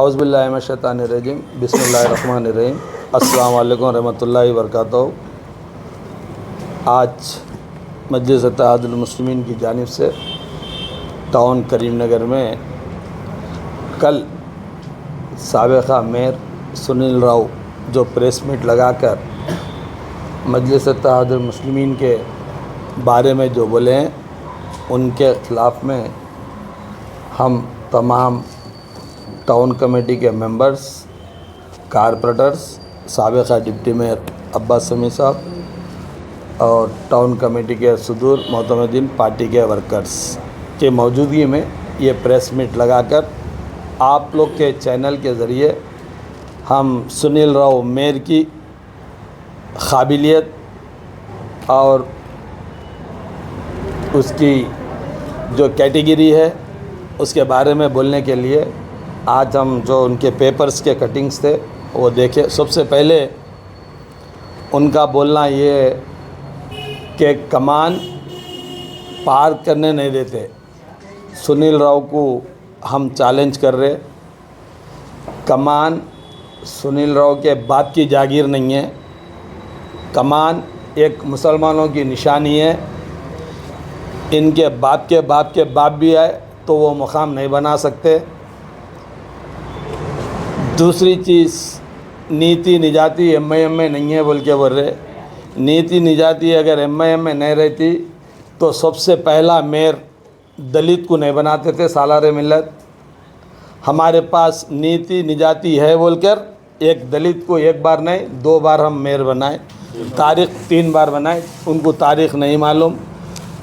औज़ुबिल्लाहि मिनश्शैतानिर्रजीम बिस्मिल्लाहिर्रहमानिर्रहीम अस्सलामु अलैकुम रहमतुल्लाहि व बरकातहू। आज मजलिस इत्तेहादुल मुस्लिमीन की जानिब से टाउन करीमनगर में कल साबिक़ा मेयर सुनील राव जो प्रेस मीट लगाकर मजलिस इत्तेहादुल मुस्लिमीन के बारे में जो बोले हैं उनके ख़िलाफ़ में हम तमाम टाउन कमेटी के मेंबर्स, कारपोरेटर्स, साबिक़ा डिप्टी मेयर अब्बास समी साहब और टाउन कमेटी के सदूर मोहतमदीन पार्टी के वर्कर्स के मौजूदगी में ये प्रेस मीट लगाकर आप लोग के चैनल के ज़रिए हम सुनील राव मेयर की काबिलियत और उसकी जो कैटेगरी है उसके बारे में बोलने के लिए आज हम जो उनके पेपर्स के कटिंग्स थे वो देखे। सबसे पहले उनका बोलना ये कि कमान पार करने नहीं देते। सुनील राव को हम चैलेंज कर रहे, कमान सुनील राव के बाप की जागीर नहीं है, कमान एक मुसलमानों की निशानी है। इनके बाप के बाप भी आए तो वो मुकाम नहीं बना सकते। दूसरी चीज़, नीति निजाती एमआईएम में नहीं है बोल के बोल रहे। नीति निजाती अगर एमआईएम में नहीं रहती तो सबसे पहला मेयर दलित को नहीं बनाते थे सालारे मिल्लत। हमारे पास नीति निजाती है बोलकर एक दलित को एक बार नहीं 2 बार हम मेयर बनाए, तारीख़ 3 बार बनाए, उनको तारीख़ नहीं मालूम।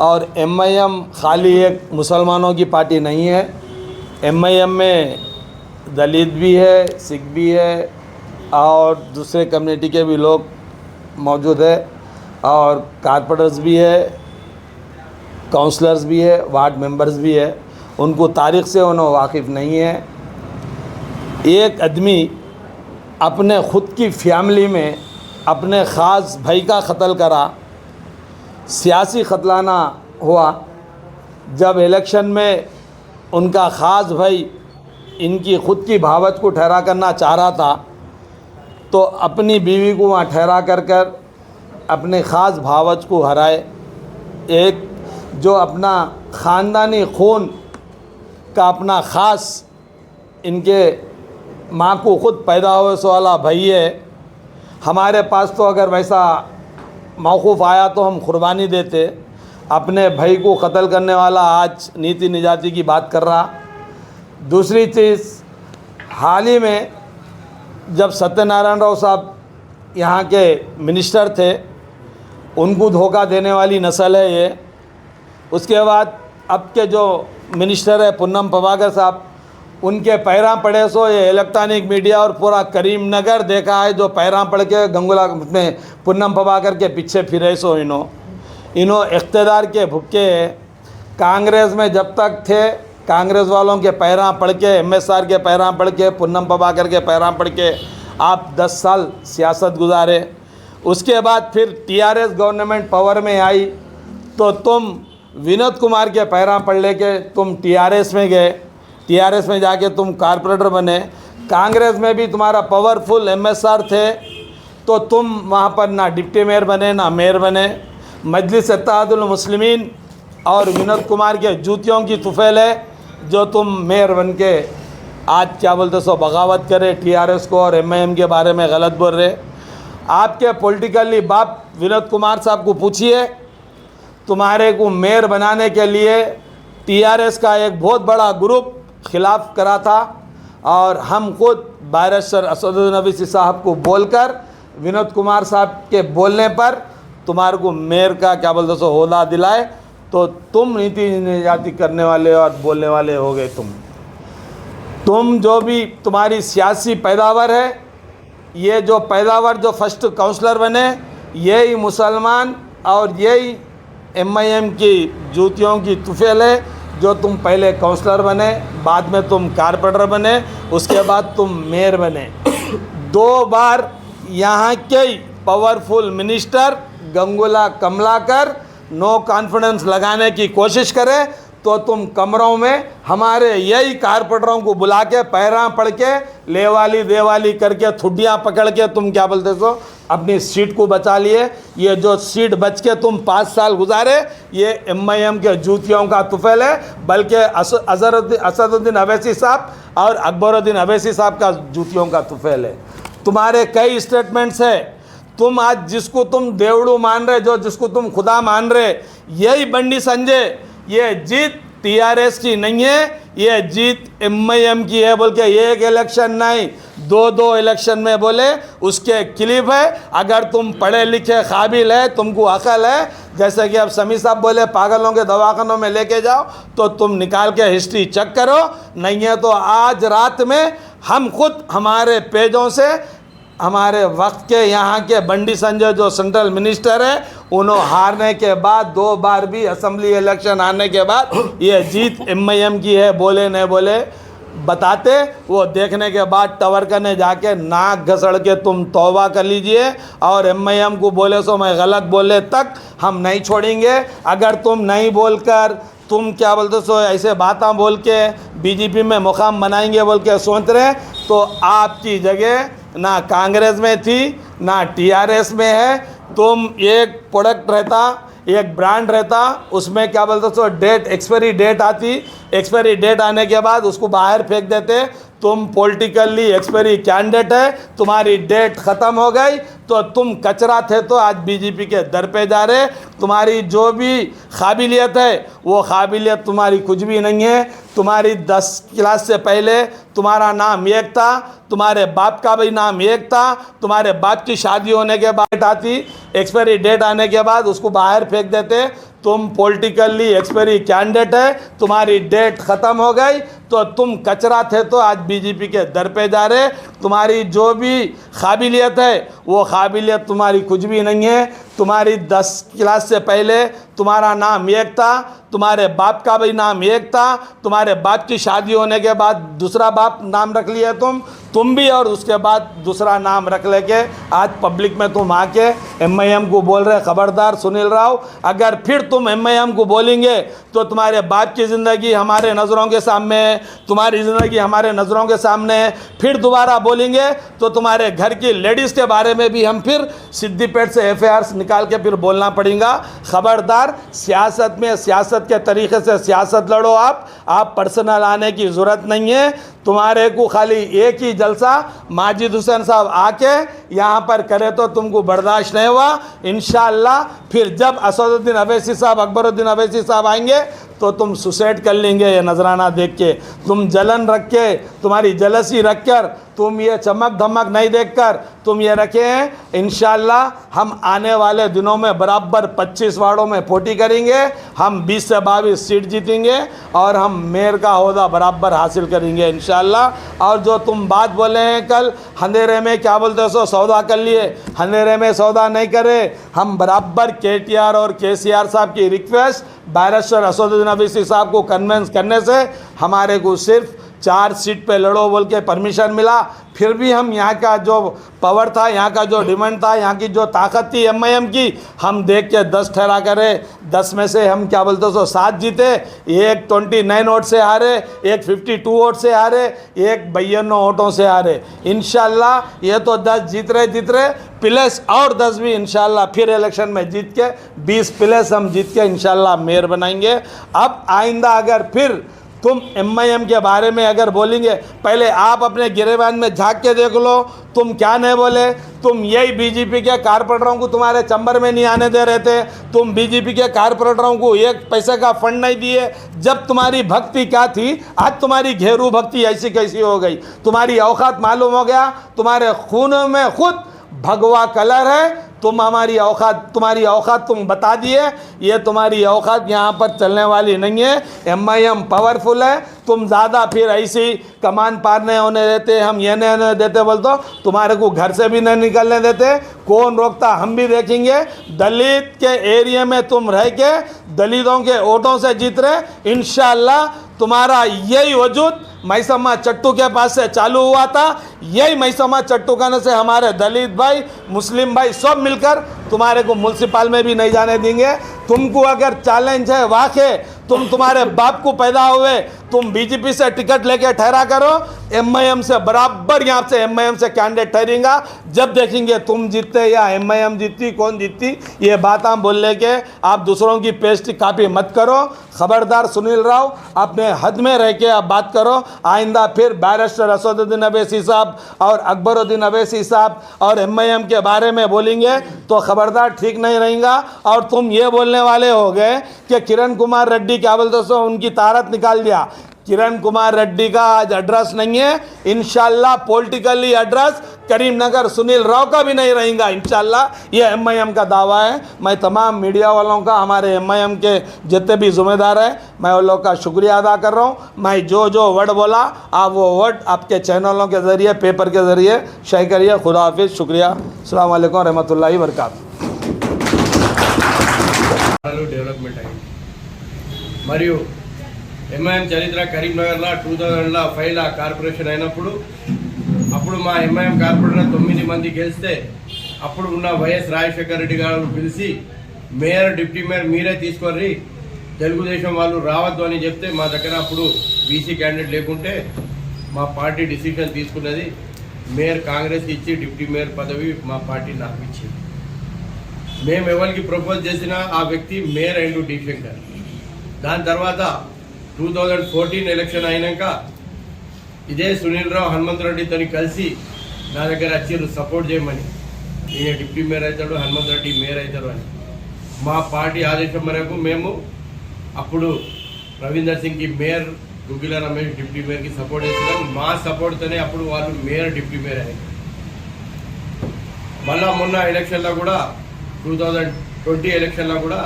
और एमआईएम खाली एक मुसलमानों की पार्टी नहीं है, एमआईएम में दलित भी है, सिख भी है और दूसरे कम्युनिटी के भी लोग मौजूद है और कारपोरेटर्स भी है, काउंसलर्स भी है, वार्ड मेंबर्स भी है। उनको तारीख़ से उन्हें वाकिफ़ नहीं है। एक आदमी अपने ख़ुद की फैमिली में अपने ख़ास भाई का कत्ल करा, सियासी कत्लाना हुआ। जब इलेक्शन में उनका ख़ास भाई इनकी ख़ुद की भावत को ठहरा करना चाह रहा था तो अपनी बीवी को वहाँ ठहरा कर अपने ख़ास भावत को हराए। एक जो अपना ख़ानदानी खून का अपना ख़ास इनके माँ को ख़ुद पैदा हुए सो वाला भाई है। हमारे पास तो अगर वैसा मौक़ूफ़ आया तो हम कुर्बानी देते। अपने भाई को कत्ल करने वाला आज नीति निजाती की बात कर रहा। दूसरी चीज़, हाल ही में जब सत्यनारायण राव साहब यहाँ के मिनिस्टर थे उनको धोखा देने वाली नस्ल है ये। उसके बाद अब के जो मिनिस्टर है पुन्नम प्रभाकर साहब, उनके पैरां पड़े सो ये इलेक्ट्रॉनिक मीडिया और पूरा करीमनगर देखा है जो पैरां पड़ के गंगुला में पुन्नम प्रभाकर के पीछे फिरे सो इन्हों इक़्तिदार के भुक्के। कांग्रेस में जब तक थे कांग्रेस वालों के पैरां पड़ के, एमएसआर के पैरां पड़ के, पुन्नम प्रभाकर के पैरां पड़ के आप 10 साल सियासत गुजारे। उसके बाद फिर टीआरएस गवर्नमेंट पावर में आई तो तुम विनोद कुमार के पैरां पड़ लेके तुम टीआरएस में गए। टीआरएस में जाके तुम कारपोरेटर बने। कांग्रेस में भी तुम्हारा पावरफुल एमएसआर थे तो तुम वहाँ पर ना डिप्टी मेयर बने ना मेयर बने। मजलिस इत्तेहादुल मुस्लिमीन और विनोद कुमार के जूतियों की तुफैल है जो तुम मेयर बन के आज क्या बोलते सो बगावत करे, टीआरएस को और एमआईएम के बारे में गलत बोल रहे। आपके पॉलिटिकली बाप विनोद कुमार साहब को पूछिए, तुम्हारे को मेयर बनाने के लिए टीआरएस का एक बहुत बड़ा ग्रुप खिलाफ करा था और हम खुद बैरिस्टर असदुद्दीन ओवैसी साहब को बोलकर विनोद कुमार साहब के बोलने पर तुम्हारे को मेयर का क्या बोलते सो ओहदा दिलाए तो तुम नीति निजाती करने वाले और बोलने वाले हो गए। तुम जो भी तुम्हारी सियासी पैदावार है, ये जो पैदावार जो फर्स्ट काउंसलर बने यही मुसलमान और यही एमआईएम की जूतियों की तुफैल है जो तुम पहले काउंसलर बने, बाद में तुम कारपोरेटर बने, उसके बाद तुम मेयर बने। 2 बार यहाँ के powerful minister Gangula Kamalakar no confidence लगाने की कोशिश करे तो तुम कमरों में हमारे यही कारपोरेटरों को बुला के पैरा पड़ के लेवाली देवाली करके ठुड्डियाँ पकड़ के तुम क्या बोलते सो अपनी सीट को बचा लिए। ये जो सीट बच के तुम 5 साल गुजारे, ये MIM के जूतियों का तुफैल है, बल्कि असदुद्दीन अवैसी साहब और अकबरुद्दीन अवैसी साहब का जूतियों का तुफैल है। तुम्हारे कई स्टेटमेंट्स है, तुम आज जिसको तुम देवड़ू मान रहे, जो जिसको तुम खुदा मान रहे, यही बंडी संजय, ये जीत TRS की नहीं है, ये जीत MIM की है बोल के एक इलेक्शन नहीं 2 इलेक्शन में बोले, उसके क्लिप है। अगर तुम पढ़े लिखे काबिल है, तुमको अकल है, जैसे कि अब समी साहब बोले पागलों के दवाखानों में लेके जाओ, तो तुम निकाल के हिस्ट्री चेक करो, नहीं है तो आज रात में हम खुद हमारे पेजों से हमारे वक्त के यहाँ के बंडी संजय जो सेंट्रल मिनिस्टर है, उन्होंने हारने के बाद 2 बार भी असेंबली इलेक्शन आने के बाद ये जीत MIM की है, बोले नहीं बोले बताते, वो देखने के बाद टवर करने जाके नाक घसड़ के तुम तौबा कर लीजिए। और MIM को बोले सो मैं गलत बोले तक हम नहीं छोड़ेंगे। अगर तुम नहीं बोलकर तुम क्या बोलते सो ऐसे बातें बोल के BJP में मुकाम बनाएंगे बोल के सोच रहे, तो आपकी जगह ना कांग्रेस में थी ना TRS में है। तुम एक प्रोडक्ट रहता, एक ब्रांड रहता, उसमें क्या बोलते सो डेट एक्सपायरी डेट आती, एक्सपायरी डेट आने के बाद उसको बाहर फेंक देते। तुम पॉलिटिकली एक्सपायरी कैंडिडेट है, तुम्हारी डेट ख़त्म हो गई तो तुम कचरा थे, तो आज BJP के दर पे जा रहे। तुम्हारी जो भी काबिलियत है वो काबिलियत तुम्हारी कुछ भी नहीं है। तुम्हारी 10 क्लास से पहले तुम्हारा नाम एक था, तुम्हारे बाप का भी नाम एक था, तुम्हारे बाप की शादी होने के बाद आती, एक्सपायरी डेट आने के बाद उसको बाहर फेंक देते। तुम पॉलिटिकली एक्सपायरी कैंडिडेट है, तुम्हारी डेट ख़त्म हो गई तो तुम कचरा थे, तो आज BJP के दर पे जा रहे। तुम्हारी जो भी काबिलियत है वो काबिलियत तुम्हारी कुछ भी नहीं है। तुम्हारी 10 क्लास से पहले तुम्हारा नाम एक था, तुम्हारे बाप का भी नाम एक था, तुम्हारे बाप की शादी होने के बाद दूसरा बाप नाम रख लिया तुम भी, और उसके बाद दूसरा नाम रख लेके आज पब्लिक में तुम आके MIM को बोल रहे। खबरदार सुनील राव, अगर फिर तुम MIM को बोलेंगे तो तुम्हारे बाप की ज़िंदगी हमारे नज़रों के सामने है, तुम्हारी ज़िंदगी हमारे नज़रों के सामने है। फिर दोबारा बोलेंगे तो तुम्हारे घर की लेडीज़ के बारे में भी हम फिर सिद्दीपेट से FIR निकाल के फिर बोलना पड़ेगा। खबरदार, सियासत में सियासत के तरीके से सियासत लड़ो। आप पर्सनल आने की ज़रूरत नहीं है। तुम्हारे को खाली एक ही जलसा माजिद हुसैन साहब आके यहाँ पर करे तो तुमको बर्दाश्त नहीं हुआ। इंशाअल्लाह फिर जब असदुद्दीन अवैसी साहब, अकबरुद्दीन अवैसी साहब आएंगे तो तुम सुसाइड कर लेंगे। ये नजराना देख के तुम जलन रख के, तुम्हारी जलसी रख कर, तुम ये चमक धमक नहीं देखकर तुम ये रखे हैं। इंशाअल्लाह हम आने वाले दिनों में बराबर 25 वार्डों में पोटी करेंगे, हम 20 से 22 सीट जीतेंगे और हम मेयर का ओहदा बराबर हासिल करेंगे इंशाअल्लाह। और जो तुम बात बोले हैं कल, अंधेरे में क्या बोलते हो सौदा कर लिए, अंधेरे में सौदा नहीं करे। हम बराबर KTR और KCR साहब की रिक्वेस्ट बैरिस्टर असदुद्दीन अवैसी साहब को कन्वेंस करने से हमारे को सिर्फ 4 सीट पे लड़ो बोल के परमिशन मिला। फिर भी हम यहाँ का जो पावर था, यहाँ का जो डिमांड था, यहाँ की जो ताकत थी MIM की, हम देख के 10 ठहरा करे। 10 में से हम क्या बोलते सो 7 जीते, एक 29 वोट से हारे, एक 52 वोट से हारे, एक 52 वोटों से हारे। इंशाल्लाह ये तो 10 जीत रहे प्लस और 10 भी इंशाल्लाह फिर इलेक्शन में जीत के 20 प्लस हम जीत के इंशाल्लाह मेयर बनाएंगे। अब आइंदा अगर फिर तुम MIM के बारे में अगर बोलेंगे, पहले आप अपने गिरेबान में झांक के देख लो, तुम क्या नहीं बोले। तुम यही BJP के कारपोरेटरों को तुम्हारे चंबर में नहीं आने दे रहे थे, तुम BJP के कारपोरेटरों को 1 पैसे का फंड नहीं दिए। जब तुम्हारी भक्ति क्या थी, आज तुम्हारी घेरू भक्ति ऐसी कैसी हो गई। तुम्हारी औकात मालूम हो गया, तुम्हारे खून में खुद भगवा कलर है। तुम हमारी औकात, तुम्हारी औकात तुम बता दिए, ये तुम्हारी औकात यहाँ पर चलने वाली नहीं है। MIM पावरफुल है, तुम ज़्यादा फिर ऐसी कमान पार नहीं होने देते, हम ये नहीं होने देते बोल तो तुम्हारे को घर से भी नहीं निकलने देते। कौन रोकता, हम भी देखेंगे। दलित के एरिया में तुम रह के दलितों के वोटों से जीत रहे। इंशाअल्लाह तुम्हारा यही वजूद मैसम्मा चट्टू के पास से चालू हुआ था। यही मैसम्मा चट्टू खाने से हमारे दलित भाई, मुस्लिम भाई सब मिलकर तुम्हारे को म्युनिसिपल में भी नहीं जाने देंगे। तुमको अगर चैलेंज है वाक़ई, तुम तुम्हारे बाप को पैदा हुए, तुम बीजेपी से टिकट लेके ठहरा करो, एमआईएम से बराबर यहाँ से एमआईएम से कैंडिडेट ठहरेगा। जब देखेंगे तुम जीतते या एमआईएम जीतती, कौन जीतती, ये बात हम बोल लेके आप दूसरों की पेस्ट कापी मत करो। खबरदार सुनील राव, अपने हद में रह के आप बात करो। आइंदा फिर बैरिस्टर असदुद्दीन अवैसी साहब और अकबरुद्दीन अवैसी साहब और एमआईएम के बारे में बोलेंगे तो खबरदार ठीक नहीं रहेगा। और तुम ये बोलने वाले हो गए कि किरण कुमार रेड्डी क्या बोलते सो उनकी तारत निकाल दिया। किरण कुमार रेड्डी का आज एड्रेस नहीं है, इंशाल्लाह पॉलिटिकली एड्रेस करीमनगर सुनील राव का भी नहीं रहेगा इंशाल्लाह। ये एमआईएम का दावा है। मैं तमाम मीडिया वालों का, हमारे एमआईएम के जितने भी जिम्मेदार हैं, मैं उन लोगों का शुक्रिया अदा कर रहा हूँ। मैं जो वर्ड बोला आप वो वर्ड आपके चैनलों के ज़रिए, पेपर के ज़रिए शेयर करिए। खुदा हाफिज़, शुक्रिया। अस्सलाम वालेकुम रहमतुल्लाहि व बरकातुहू। డెవలప్మెంట్ అయింది మరియు ఎంఐఎం చరిత్ర కరీంనగర్లో 2005లో కార్పొరేషన్ అయినప్పుడు అప్పుడు మా ఎంఐఎం కార్పొరేటర్ 9 మంది గెలిస్తే అప్పుడు ఉన్న వైఎస్ రాజశేఖర రెడ్డి గారు పిలిచి మేయర్ డిప్యూటీ మేయర్ మీరే తీసుకొని తెలుగుదేశం వాళ్ళు రావద్దు అని చెప్తే మా దగ్గర అప్పుడు బీసీ క్యాండిడేట్ లేకుంటే మా పార్టీ డిసిషన్ తీసుకున్నది మేయర్ కాంగ్రెస్కి ఇచ్చి డిప్యూటీ మేయర్ పదవి మా పార్టీ నాకు ఇచ్చింది। మేము ఎవరికి ప్రపోజ్ చేసినా ఆ వ్యక్తి మేయర్ అయిండు డి శంకర్। దాని తర్వాత 2014 ఎలక్షన్ అయినాక ఇదే సునీల్ రావు హనుమంతరెడ్డితో కలిసి నా దగ్గర వచ్చి సపోర్ట్ చేయమని, ఈయన డిప్యూటీ మేయర్ అవుతాడు, హనుమంతరెడ్డి మేయర్ అవుతాడు అని మా పార్టీ ఆదేశం మేరకు మేము అప్పుడు రవీందర్ సింగ్కి మేయర్, గుగ్గిల రమేష్ డిప్యూటీ మేయర్కి సపోర్ట్ చేసినాం। మా సపోర్ట్తోనే అప్పుడు వాళ్ళు మేయర్ డిప్యూటీ మేయర్ అయ్యారు। మళ్ళా మొన్న ఎలక్షన్లో కూడా 2020 ఎలక్షన్లో కూడా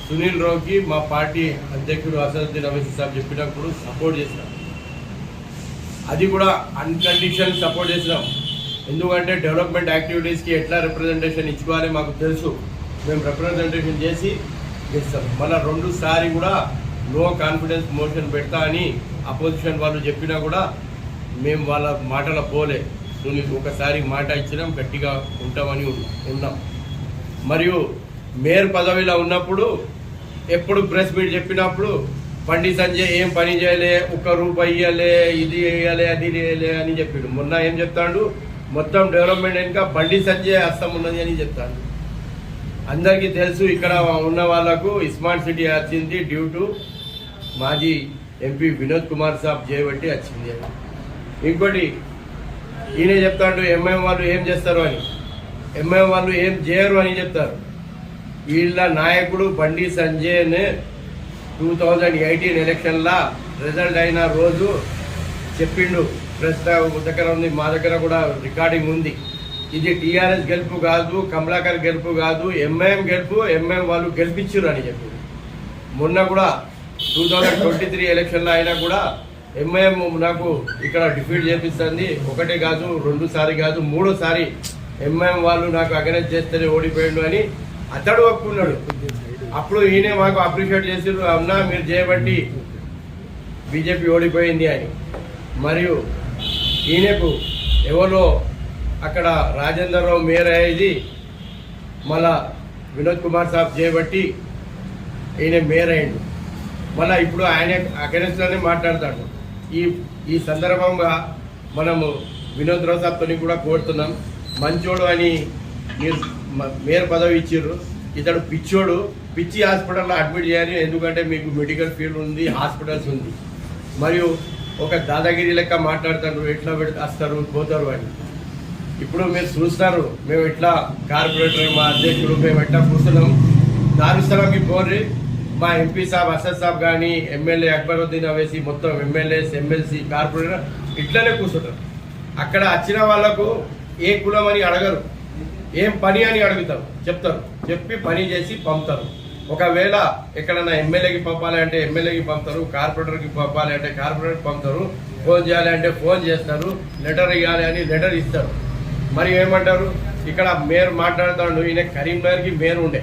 సునీల్ రావుకి మా పార్టీ అధ్యక్షుడు అసదుద్దీన్ అవైసీ సాబ్ చెప్పినప్పుడు సపోర్ట్ చేసినాం। అది కూడా అన్కండిషన్ సపోర్ట్ చేసినాం। ఎందుకంటే డెవలప్మెంట్ యాక్టివిటీస్కి ఎట్లా రిప్రజెంటేషన్ ఇచ్చుకోవాలి మాకు తెలుసు, మేము రిప్రజెంటేషన్ చేసి చేస్తాం। మళ్ళీ 2 సారి కూడా నో కాన్ఫిడెన్స్ మోషన్ పెడతా అని అపోజిషన్ వాళ్ళు చెప్పినా కూడా మేము వాళ్ళ మాటల పోలే। సునీల్ ఒకసారి మాట ఇచ్చినాం, గట్టిగా ఉంటామని ఉన్నాం। మరియు మేయర్ పదవిలో ఉన్నప్పుడు ఎప్పుడు ప్రెస్ మీట్ చెప్పినప్పుడు బండి సంజయ్ ఏం పని చేయలే, 1 రూపాయి ఇవ్వలే, ఇది వేయాలి అది వేయలే అని చెప్పాడు। మొన్న ఏం చెప్తాడు, మొత్తం డెవలప్మెంట్ వెనుక బండి సంజయ్ హస్తం ఉన్నది అని చెప్తాడు। అందరికీ తెలుసు ఇక్కడ ఉన్న వాళ్ళకు స్మార్ట్ సిటీ వచ్చింది డ్యూ టు మాజీ ఎంపీ వినోద్ కుమార్ సాబ్ చేయబట్టి వచ్చింది అని। ఇంకోటి ఈయన చెప్తాడు ఎంఐఎం వాళ్ళు ఏం చేస్తారు అని, ఎంఐఎం వాళ్ళు ఏం చేయరు అని చెప్తారు। వీళ్ళ నాయకుడు బండి సంజయ్నే 2018 ఎలక్షన్లో రిజల్ట్ అయిన రోజు చెప్పిండు, ప్రెస్ దగ్గర ఉంది, మా దగ్గర కూడా రికార్డింగ్ ఉంది, ఇది టీఆర్ఎస్ గెలుపు కాదు, కమలాకర్ గెలుపు కాదు, ఎంఐఎం గెలుపు, ఎంఐఎం వాళ్ళు గెలిపించారు అని చెప్పిండు। మొన్న కూడా 2023 ఎలక్షన్లో అయినా కూడా ఎంఐఎం నాకు ఇక్కడ డిఫీట్ చేపిస్తుంది, 1 కాదు 2 సారి కాదు 3 సారి ఎంఐఎం వాళ్ళు నాకు అగెనెస్ట్ చేస్తేనే ఓడిపోయిండు అని అతడు ఒప్పుకున్నాడు। అప్పుడు ఈయన మాకు అప్రిషియేట్ చేసారు, అవునా మీరు చేయబట్టి బీజేపీ ఓడిపోయింది అని। మరియు ఈయనకు ఎవరో అక్కడ రాజేందర్ రావు మేయర్ అయ్యేది, మళ్ళా వినోద్ కుమార్ సాబ్ చేయబట్టి ఈయన మేయర్ అయ్యిండు। మళ్ళీ ఇప్పుడు ఆయన అగెనెస్ట్లోనే మాట్లాడతాడు। ఈ సందర్భంగా మనము వినోద్ రావు సాబ్తో కూడా కోరుతున్నాం, మంచోడు అని మీరు మేయర్ పదవి ఇచ్చారు, ఇతడు పిచ్చోడు, పిచ్చి హాస్పిటల్లో అడ్మిట్ చేయాలి, ఎందుకంటే మీకు మెడికల్ ఫీల్డ్ ఉంది, హాస్పిటల్స్ ఉంది, మరియు ఒక దాదాగిరి లెక్క మాట్లాడతారు, ఎట్లా వస్తారు పోతారు అని। ఇప్పుడు మీరు చూస్తారు మేము ఎట్లా కార్పొరేటర్ మా అధ్యక్షుడు మేము ఎట్లా కూర్చున్నాం, దారుస్థలంకి పోర్రి మా ఎంపీ సాబ్ అసద్ సాబ్ కానీ ఎమ్మెల్యే అక్బరుద్దీన్ అవేసి మొత్తం ఎమ్మెల్యేస్ ఎమ్మెల్సీ కార్పొరేటర్ ఇట్లనే కూర్చుంటారు। అక్కడ వచ్చిన వాళ్ళకు ఏ కులం అని అడగరు, ఏం పని అని అడుగుతారు, చెప్తారు, చెప్పి పని చేసి పంపుతారు। ఒకవేళ ఎక్కడన్నా ఎమ్మెల్యేకి పంపాలి అంటే ఎమ్మెల్యేకి పంపుతారు, కార్పొరేటర్కి పంపాలి అంటే కార్పొరేటర్ పంపుతారు, ఫోన్ చేయాలి అంటే ఫోన్ చేస్తారు, లెటర్ ఇవ్వాలి అని లెటర్ ఇస్తారు। మరి ఏమంటారు ఇక్కడ మేయర్ మాట్లాడుతాడు, ఈయన కరీంనగర్కి మేయర్ ఉండే,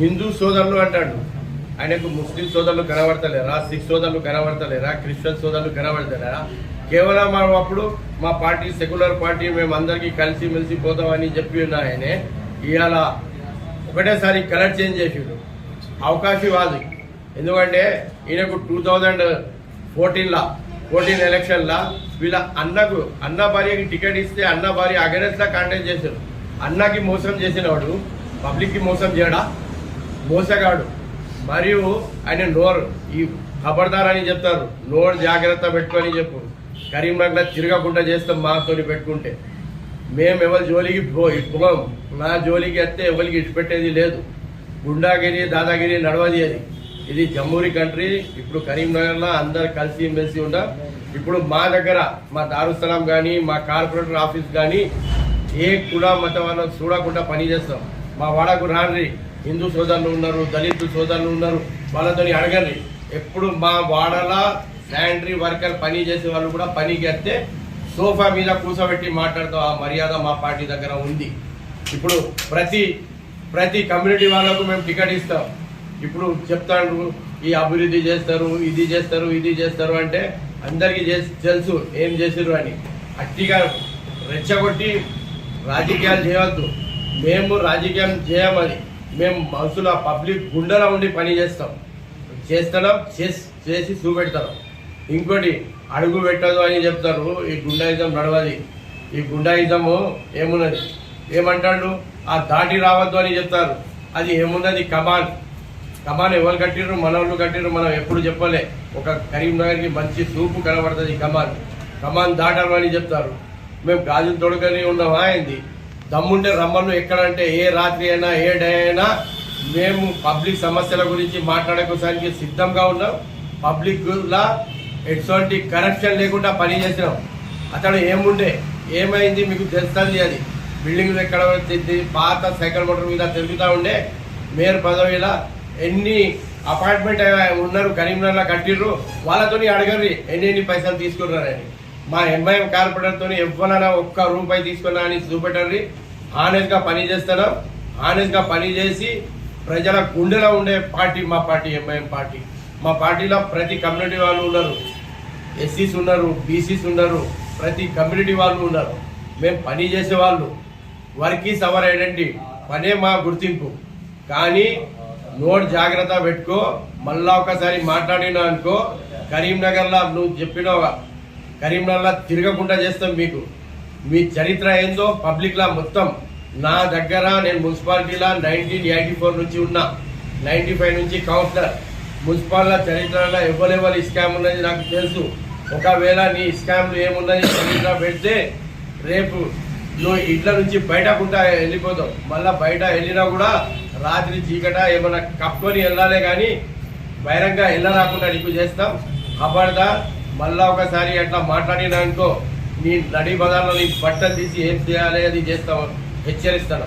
హిందూ సోదరులు అంటాడు, ఆయనకు ముస్లిం సోదరులు కనబడతలేరా, సిక్ సోదరులు కనబడతలేరా, క్రిస్టియన్ సోదరులు కనబడతలేరా, కేవలం అప్పుడు మా పార్టీ సెక్యులర్ పార్టీ మేము అందరికీ కలిసి మెలిసి పోతామని చెప్పి ఉన్న ఆయనే ఇవాళ ఒకటేసారి కలర్ చేంజ్ చేసిండు, అవకాశవాది। ఎందుకంటే ఈయనకు 2014 ఎలక్షన్లా వీళ్ళ అన్న భార్యకి టికెట్ ఇస్తే అన్న భార్య అగెనెస్ట్లా కాంటాక్ట్ చేశారు. అన్నకి మోసం చేసినవాడు పబ్లిక్కి మోసం చేయడా? మోసగాడు. మరియు ఆయన నోరు ఈ ఖబర్దార్ అని చెప్తారు, నోరు జాగ్రత్త పెట్టుకొని చెప్పు. కరీంనగర్లో తిరగకుండా చేస్తాం మాతోని పెట్టుకుంటే. మేము ఎవరి జోలికి పోం. నా జోలికి వస్తే ఎవరికి ఇచ్చిపెట్టేది లేదు. గుండాగిరి దాదాగిరి నడవది అది. ఇది జమ్మూరి కంట్రీ. ఇప్పుడు కరీంనగర్లో అందరు కలిసి మెలిసి ఉంటాం. ఇప్పుడు మా దగ్గర మా దారుస్థలం కానీ మా కార్పొరేటర్ ఆఫీస్ కానీ ఏ కూడా మతం వాళ్ళని చూడకుండా పని చేస్తాం. మా వాడకు రాన్రి, హిందూ సోదరులు ఉన్నారు, దళితు సోదరులు ఉన్నారు, వాళ్ళతో అడగండి. ఎప్పుడు మా వాడలా శానిటరీ వర్కర్ పని చేసే వాళ్ళు కూడా పనికి వస్తే సోఫా మీద కూర్చోబెట్టి మాట్లాడుతాం. ఆ మర్యాద మా పార్టీ దగ్గర ఉంది. ఇప్పుడు ప్రతి కమ్యూనిటీ వాళ్ళకు మేము టికెట్ ఇస్తాం. ఇప్పుడు చెప్తాడు ఈ అభివృద్ధి చేస్తారు, ఇది చేస్తారు, ఇది చేస్తారు అంటే అందరికీ తెలుసు ఏం చేసారు అని. అట్టిగా రెచ్చగొట్టి రాజకీయాలు చేయవద్దు. మేము రాజకీయం చేయమని మేము మనుషుల పబ్లిక్ గుండెలో ఉండి పని చేస్తున్నాం, చేసి చూపెడతాం. ఇంకోటి అడుగు పెట్టదు అని చెప్తారు. ఈ గుండాయిజం నడవది. ఈ గుండాయిజము ఏమున్నది? ఏమంటాడు? ఆ దాటి రావద్దు అని చెప్తారు. అది ఏమున్నది? కమాన్ ఎవరు కట్టిర్రు? మనోళ్ళు కట్టిర్రు. మనం ఎప్పుడు చెప్పలే. ఒక కరీంనగర్కి మంచి చూపు కనబడుతుంది. కమాన్ దాటరు అని చెప్తారు. మేము గాజులు తొడగని ఉన్నామా ఏంది? దమ్ముంటే రమ్మను. ఎక్కడంటే ఏ రాత్రి అయినా ఏ డే అయినా మేము పబ్లిక్ సమస్యల గురించి మాట్లాడడానికి సిద్ధంగా ఉన్నాం. పబ్లిక్లా ఎటువంటి కరప్షన్ లేకుండా పని చేసినాం. అతడు ఏమైంది మీకు తెలుస్తుంది. అది బిల్డింగ్లు ఎక్కడ పాత సైకిల్ మోటార్ మీద తిరుగుతూ ఉండే మేయర్ పదవిలా ఎన్ని అపార్ట్మెంట్ ఉన్నారు కరీంనగర్లో కట్టిర్రు. వాళ్ళతో అడగండి ఎన్ని పైసలు తీసుకున్నారని. మా ఎంఐఎం కార్పొరేటర్తో ఎవరైనా ఒక్క రూపాయి తీసుకున్నా అని చూపెట్టండి. హానెస్ట్గా పని చేస్తున్నాం. హానెస్ట్గా పని చేసి ప్రజల గుండెలో ఉండే పార్టీ మా పార్టీ ఎంఐఎం పార్టీ. మా పార్టీలో ప్రతి కమ్యూనిటీ వాళ్ళు ఉన్నారు, ఎస్సీస్ ఉన్నారు, బీసీస్ ఉన్నారు, ప్రతి కమ్యూనిటీ వాళ్ళు ఉన్నారు. మేము పని చేసేవాళ్ళు. Work is our identity. పనే మా గుర్తింపు. కానీ నోట్ జాగ్రత్త పెట్టుకో. మళ్ళా ఒకసారి మాట్లాడినా అనుకో, కరీంనగర్లో నువ్వు చెప్పినావుగా కరీంనగర్లో తిరగకుండా చేస్తాం. మీ చరిత్ర ఏందో పబ్లిక్లా మొత్తం నా దగ్గర. నేను మున్సిపాలిటీలో 1984 నుంచి ఉన్నా, 95 నుంచి కౌన్సిలర్. మున్సిపాలిటీ చరిత్రలో ఎవరెవరు స్కామ్ ఉన్నది నాకు తెలుసు. ఒకవేళ నీ స్కామ్లు ఏమున్నది చరిత్ర పెడితే రేపు నువ్వు ఇంట్లో నుంచి బయటకుండా వెళ్ళిపోతావు. మళ్ళీ బయట వెళ్ళినా కూడా రాత్రి చీకట ఏమన్నా కప్పుకొని వెళ్ళాలి, కానీ బహిరంగ వెళ్ళరాకుండా నీకు చేస్తాం. ఖబర్దార్. మళ్ళా ఒకసారి అట్లా మాట్లాడినా అనుకో, నీ నడి బజార్లో నీ బట్టలు తీసి ఏం చేయాలి అది చేస్తాం. హెచ్చరిస్తాను.